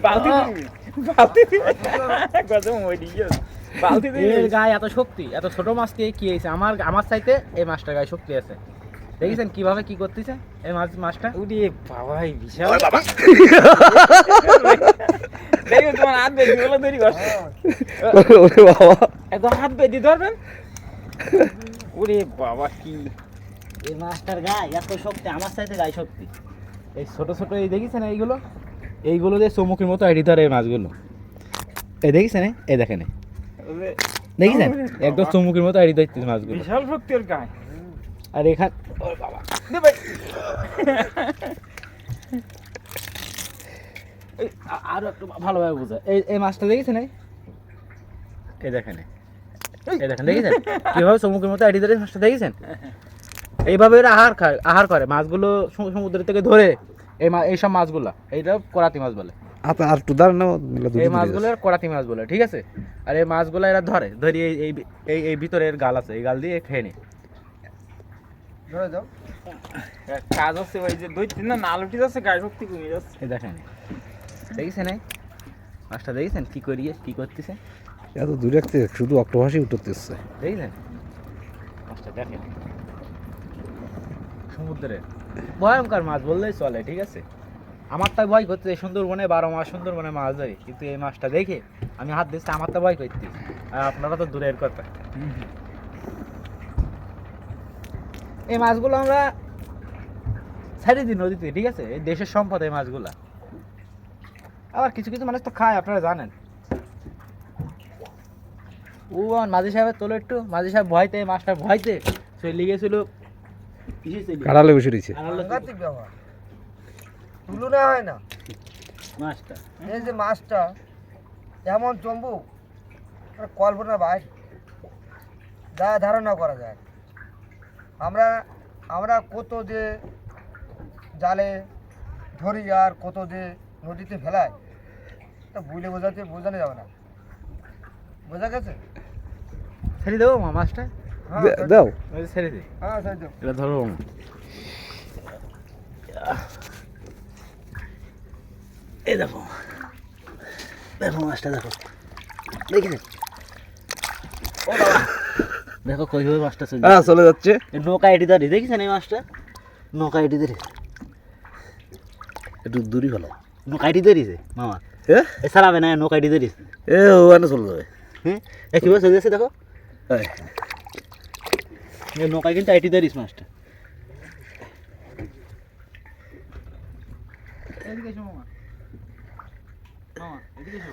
বালতি বালতি কত মই দিয়ে বালতি এর গায়ে এত শক্তি, এত ছোট মাছ দিয়ে কি হয়েছে? আমার চাইতে এই মাছটার গায়ে শক্তি আছে। দেখেছেন কিভাবে কি করতেছে এই মাছটা? উড়ি বাবাই বিশাল বাবা দেখো তোমার হাত বেঁধে বলে তৈরি করছে ওরে বাবা, এত হাত বেঁধে ধরবেন। ওরে বাবা কি এই মাছটার গায়ে এত শক্তি, আমার চাইতে গায়ে শক্তি। এই ছোট ছোট এই দেখেছেন এইগুলো দিয়ে চমুকির মতো আইডি ধরে এই মাছগুলো। এই দেখেছেন এই দেখেন, দেখেছেন একদম চমুকির মতো আইডি ধরতেছে মাছগুলো। বিশাল শক্তির গায়ে। আর এখান ওরে বাবা আরো একটু ভালোভাবে বোঝা। এই মাছটা দেখেছেন এই দেখেন, এই দেখেন দেখেছেন কিভাবে চমুকের মতো আইডি ধরে মাছটা দেখেছেন? এইভাবে এরা আহার করে মাছগুলো সমুদ্র থেকে ধরে। এইসব মাছগুলা এইটা করাতি মাছ বলে। আর একটু দাঁড়ান না, এই মাছগুলো করাতি মাছ বলে, ঠিক আছে? আর এই মাছগুলো এরা ধরে এই ভিতরের গাল আছে, এই গাল দিয়ে খেয়ে নেয়। ধরে যাও কাজ হচ্ছে ভাই, যে দুই তিন না নালুটি যাচ্ছে, গায়ে শক্তি কমে যাচ্ছে। এই দেখেন দেখেছেন মাছটা দেখেছেন কি করতেছে? এত দূরে রাখতে শুধু অক্টোপাসই উঠতেছে। দেখেছেন মাছটা দেখেন, সমুদ্রের ভয়ঙ্কর মাছ বললেই চলে, ঠিক আছে? আমার তাই ভয় করতে, সুন্দরবনে 12 মাস সুন্দরবনে মাছ ধরি, কিন্তু এই মাছটা দেখে আমি হাত দিচ্ছি, আমার তো ভয় করতে। আর আপনারা তো দূরের কথা। এই মাছগুলো আমরা ছেড়ে দিই নদীতে, ঠিক আছে? এই দেশের সম্পদ এই মাছগুলা। আবার কিছু কিছু মানুষ তো খায়, আপনারা জানেন। ও মাঝি সাহেবের তোলো একটু, মাঝি সাহেব ভয়তে, এই মাছটা ভয়তে চলে গেছিল কাড়ালে বসে রয়েছে। তুলনা হয় না মাছটা। এই যে মাছটা এমন চম্বুক, কল্পনা বাইরে যা ধারণা করা যায়। আমরা কত যে জালে ধরি আর কত যে নদীতে ফেলাই, তা বোঝানো যাবে না। বোঝা গেছে? ছেড়ে দেবো মাছটা, হ্যাঁ দাও ছেড়ে দিই। হ্যাঁ তাই তো। এটা ধরবো এই দেখো, দেখো মাছটা দেখো, দেখেছেন? ও বাবা দেখো কইভাবে মাছটা চলে হ্যাঁ চলে যাচ্ছে। এই নৌকা এটি ধরে, দেখেছেন এই মাছটা? নৌকা এটি ধরে একটু দূরই ভালো। নৌকা এটি ধরেছে মামা, হ্যাঁ এ ছাড়াবে না, নৌকা এটি ধরেছে। ওখানে চলে যাবে। হ্যাঁ কীভাবে চলে যাচ্ছে দেখো, হ্যাঁ এই নৌকায় কিন্তু আইটি ধরিস মাছটা। এদিকে এসো মামা, মামা এদিকে এসো।